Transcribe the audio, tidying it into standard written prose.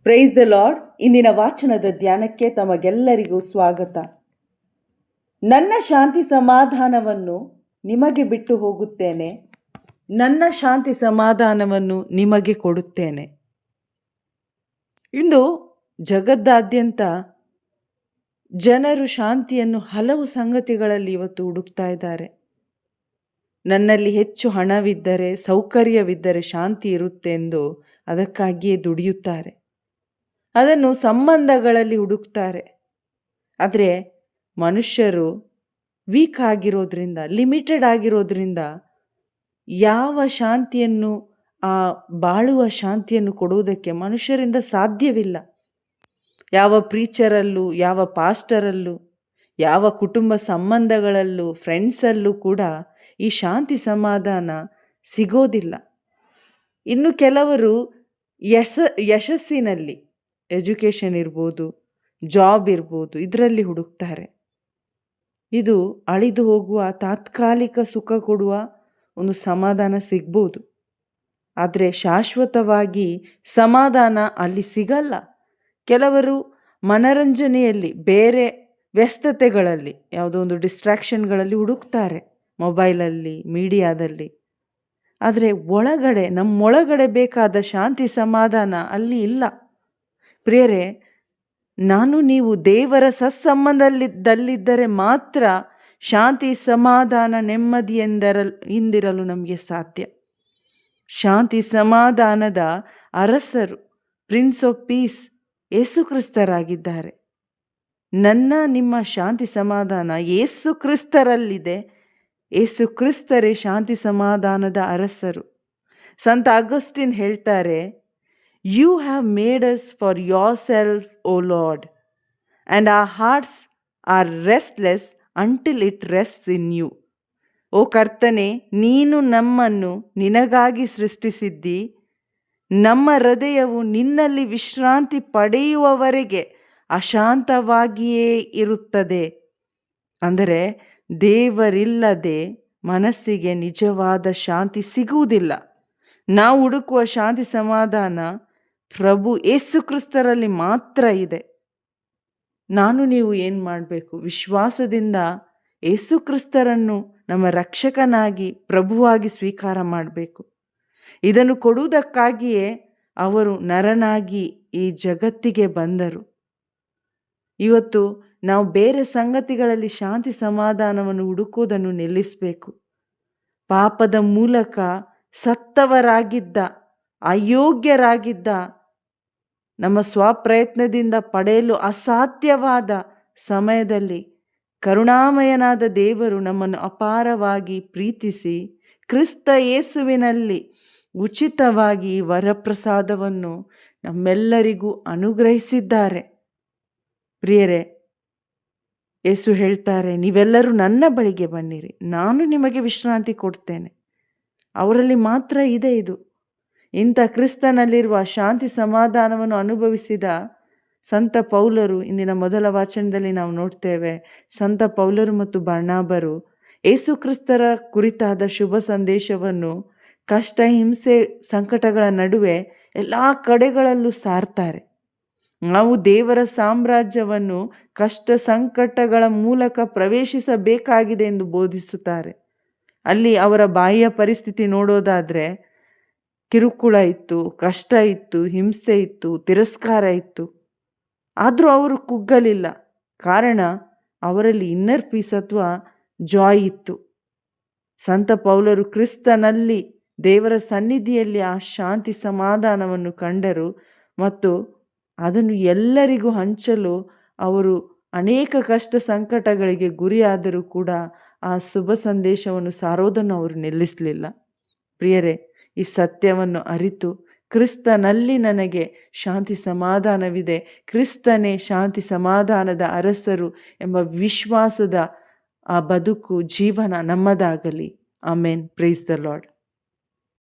Price the lord. ಇಂದಿನ ವಾಚನದ ಧ್ಯಾನಕ್ಕೆ ತಮಗೆಲ್ಲರಿಗೂ ಸ್ವಾಗತ. ನನ್ನ ಶಾಂತಿ ಸಮಾಧಾನವನ್ನು ನಿಮಗೆ ಬಿಟ್ಟು ಹೋಗುತ್ತೇನೆ, ನನ್ನ ಶಾಂತಿ ಸಮಾಧಾನವನ್ನು ನಿಮಗೆ ಕೊಡುತ್ತೇನೆ. ಇಂದು ಜಗದ್ದಾದ್ಯಂತ ಜನರು ಶಾಂತಿಯನ್ನು ಹಲವು ಸಂಗತಿಗಳಲ್ಲಿ ಇವತ್ತು ಹುಡುಕ್ತಾ ಇದ್ದಾರೆ. ನನ್ನಲ್ಲಿ ಹೆಚ್ಚು ಹಣವಿದ್ದರೆ, ಸೌಕರ್ಯವಿದ್ದರೆ ಶಾಂತಿ ಇರುತ್ತೆ ಎಂದು ಅದಕ್ಕಾಗಿಯೇ ದುಡಿಯುತ್ತಾರೆ. ಅದನ್ನು ಸಂಬಂಧಗಳಲ್ಲಿ ಹುಡುಕ್ತಾರೆ. ಆದರೆ ಮನುಷ್ಯರು ವೀಕ್ ಆಗಿರೋದ್ರಿಂದ, ಲಿಮಿಟೆಡ್ ಆಗಿರೋದ್ರಿಂದ ಯಾವ ಶಾಂತಿಯನ್ನು, ಬಾಳುವ ಶಾಂತಿಯನ್ನು ಕೊಡುವುದಕ್ಕೆ ಮನುಷ್ಯರಿಂದ ಸಾಧ್ಯವಿಲ್ಲ. ಯಾವ ಪ್ರೀಚರಲ್ಲೂ, ಯಾವ ಪಾಸ್ಟರಲ್ಲೂ, ಯಾವ ಕುಟುಂಬ ಸಂಬಂಧಗಳಲ್ಲೂ, ಫ್ರೆಂಡ್ಸಲ್ಲೂ ಕೂಡ ಈ ಶಾಂತಿ ಸಮಾಧಾನ ಸಿಗೋದಿಲ್ಲ. ಇನ್ನು ಕೆಲವರು ಯಶಸ್ಸಿನಲ್ಲಿ, ಎಜುಕೇಷನ್ ಇರ್ಬೋದು, ಜಾಬ್ ಇರ್ಬೋದು, ಇದರಲ್ಲಿ ಹುಡುಕ್ತಾರೆ. ಇದು ಅಳಿದು ಹೋಗುವ, ತಾತ್ಕಾಲಿಕ ಸುಖ ಕೊಡುವ ಒಂದು ಸಮಾಧಾನ ಸಿಗ್ಬೋದು. ಆದರೆ ಶಾಶ್ವತವಾಗಿ ಸಮಾಧಾನ ಅಲ್ಲಿ ಸಿಗಲ್ಲ. ಕೆಲವರು ಮನರಂಜನೆಯಲ್ಲಿ, ಬೇರೆ ವ್ಯಸ್ತತೆಗಳಲ್ಲಿ, ಯಾವುದೋ ಒಂದು ಡಿಸ್ಟ್ರಾಕ್ಷನ್ಗಳಲ್ಲಿ ಹುಡುಕ್ತಾರೆ, ಮೊಬೈಲಲ್ಲಿ, ಮೀಡಿಯಾದಲ್ಲಿ. ಆದರೆ ನಮ್ಮೊಳಗಡೆ ಬೇಕಾದ ಶಾಂತಿ ಸಮಾಧಾನ ಅಲ್ಲಿ ಇಲ್ಲ. ಪ್ರಿಯರೇ, ನಾನು ನೀವು ದೇವರ ಸತ್ಸಂಬಂಧದಲ್ಲಿದ್ದರೆ ಮಾತ್ರ ಶಾಂತಿ ಸಮಾಧಾನ ನೆಮ್ಮದಿಯಿಂದಿರಲು ನಮಗೆ ಸಾಧ್ಯ. ಶಾಂತಿ ಸಮಾಧಾನದ ಅರಸರು, ಪ್ರಿನ್ಸ್ ಆಫ್ ಪೀಸ್ ಯೇಸು ಕ್ರಿಸ್ತರಾಗಿದ್ದಾರೆ. ನಿಮ್ಮ ಶಾಂತಿ ಸಮಾಧಾನ ಯೇಸು ಕ್ರಿಸ್ತರಲ್ಲಿದೆ. ಯೇಸು ಕ್ರಿಸ್ತರೇ ಶಾಂತಿ ಸಮಾಧಾನದ ಅರಸರು. ಸಂತ ಆಗಸ್ಟಿನ್ ಹೇಳ್ತಾರೆ, You have made us for yourself, O Lord, and our hearts are restless until it rests in you. ಓ ಕರ್ತನೆ, ನೀನು ನಮ್ಮನ್ನು ನಿನಗಾಗಿ ಸೃಷ್ಟಿಸಿದ್ದಿ. ನಮ್ಮ ಹೃದಯವು ನಿನ್ನಲ್ಲಿ ವಿಶ್ರಾಂತಿ ಪಡೆಯುವವರೆಗೆ ಅಶಾಂತವಾಗಿಯೇ ಇರುತ್ತದೆ. ಅಂದರೆ ದೇವರಿಲ್ಲದೆ ಮನಸ್ಸಿಗೆ ನಿಜವಾದ ಶಾಂತಿ ಸಿಗುವುದಿಲ್ಲ. ನಾವು ಹುಡುಕುವ ಶಾಂತಿ ಸಮಾಧಾನ ಪ್ರಭು ಯೇಸು ಕ್ರಿಸ್ತರಲ್ಲಿ ಮಾತ್ರ ಇದೆ. ನೀವು ಏನು ಮಾಡಬೇಕು? ವಿಶ್ವಾಸದಿಂದ ಯೇಸು ಕ್ರಿಸ್ತರನ್ನು ನಮ್ಮ ರಕ್ಷಕನಾಗಿ, ಪ್ರಭುವಾಗಿ ಸ್ವೀಕಾರ ಮಾಡಬೇಕು. ಇದನ್ನು ಕೊಡುವುದಕ್ಕಾಗಿಯೇ ಅವರು ನರನಾಗಿ ಈ ಜಗತ್ತಿಗೆ ಬಂದರು. ಇವತ್ತು ನಾವು ಬೇರೆ ಸಂಗತಿಗಳಲ್ಲಿ ಶಾಂತಿ ಸಮಾಧಾನವನ್ನು ಹುಡುಕೋದನ್ನು ನಿಲ್ಲಿಸಬೇಕು. ಪಾಪದ ಮೂಲಕ ಸತ್ತವರಾಗಿದ್ದ, ಅಯೋಗ್ಯರಾಗಿದ್ದ, ನಮ್ಮ ಸ್ವಪ್ರಯತ್ನದಿಂದ ಪಡೆಯಲು ಅಸಾಧ್ಯವಾದ ಸಮಯದಲ್ಲಿ ಕರುಣಾಮಯನಾದ ದೇವರು ನಮ್ಮನ್ನು ಅಪಾರವಾಗಿ ಪ್ರೀತಿಸಿ ಕ್ರಿಸ್ತ ಯೇಸುವಿನಲ್ಲಿ ಉಚಿತವಾಗಿ ವರಪ್ರಸಾದವನ್ನು ನಮ್ಮೆಲ್ಲರಿಗೂ ಅನುಗ್ರಹಿಸಿದ್ದಾರೆ. ಪ್ರಿಯರೇ, ಯೇಸು ಹೇಳ್ತಾರೆ, ನೀವೆಲ್ಲರೂ ನನ್ನ ಬಳಿಗೆ ಬನ್ನಿರಿ, ನಾನು ನಿಮಗೆ ವಿಶ್ರಾಂತಿ ಕೊಡ್ತೇನೆ. ಅವರಲ್ಲಿ ಮಾತ್ರ ಇದೆ ಇದು. ಇಂಥ ಕ್ರಿಸ್ತನಲ್ಲಿರುವ ಶಾಂತಿ ಸಮಾಧಾನವನ್ನು ಅನುಭವಿಸಿದ ಸಂತ ಪೌಲರು, ಇಂದಿನ ಮೊದಲ ವಾಚನದಲ್ಲಿ ನಾವು ನೋಡ್ತೇವೆ, ಸಂತ ಪೌಲರು ಮತ್ತು ಬರ್ನಾಬರು ಯೇಸು ಕ್ರಿಸ್ತರ ಕುರಿತಾದ ಶುಭ ಸಂದೇಶವನ್ನು ಕಷ್ಟ, ಹಿಂಸೆ, ಸಂಕಟಗಳ ನಡುವೆ ಎಲ್ಲ ಕಡೆಗಳಲ್ಲೂ ಸಾರ್ತಾರೆ. ನಾವು ದೇವರ ಸಾಮ್ರಾಜ್ಯವನ್ನು ಕಷ್ಟ ಸಂಕಟಗಳ ಮೂಲಕ ಪ್ರವೇಶಿಸಬೇಕಾಗಿದೆ ಎಂದು ಬೋಧಿಸುತ್ತಾರೆ. ಅಲ್ಲಿ ಅವರ ಬಾಹ್ಯ ಪರಿಸ್ಥಿತಿ ನೋಡೋದಾದರೆ ಕಿರುಕುಳ ಇತ್ತು, ಕಷ್ಟ ಇತ್ತು, ಹಿಂಸೆ ಇತ್ತು, ತಿರಸ್ಕಾರ ಇತ್ತು. ಆದರೂ ಅವರು ಕುಗ್ಗಲಿಲ್ಲ. ಕಾರಣ ಅವರಲ್ಲಿ ಇನ್ನರ್ ಪೀಸ್ ಅಥವಾ ಜಾಯ್ ಇತ್ತು. ಸಂತ ಪೌಲರು ಕ್ರಿಸ್ತನಲ್ಲಿ, ದೇವರ ಸನ್ನಿಧಿಯಲ್ಲಿ ಆ ಶಾಂತಿ ಸಮಾಧಾನವನ್ನು ಕಂಡರು ಮತ್ತು ಅದನ್ನು ಎಲ್ಲರಿಗೂ ಹಂಚಲು ಅವರು ಅನೇಕ ಕಷ್ಟ ಸಂಕಟಗಳಿಗೆ ಗುರಿಯಾದರೂ ಕೂಡ ಆ ಶುಭ ಸಂದೇಶವನ್ನು ಸಾರೋದನ್ನು ಅವರು ನಿಲ್ಲಿಸಲಿಲ್ಲ. ಪ್ರಿಯರೇ, ಈ ಸತ್ಯವನ್ನು ಅರಿತು ಕ್ರಿಸ್ತನಲ್ಲಿ ನನಗೆ ಶಾಂತಿ ಸಮಾಧಾನವಿದೆ, ಕ್ರಿಸ್ತನೇ ಶಾಂತಿ ಸಮಾಧಾನದ ಅರಸರು ಎಂಬ ವಿಶ್ವಾಸದ ಆ ಬದುಕು, ಜೀವನ ನಮ್ಮದಾಗಲಿ. ಆಮೇನ್. Praise the lord.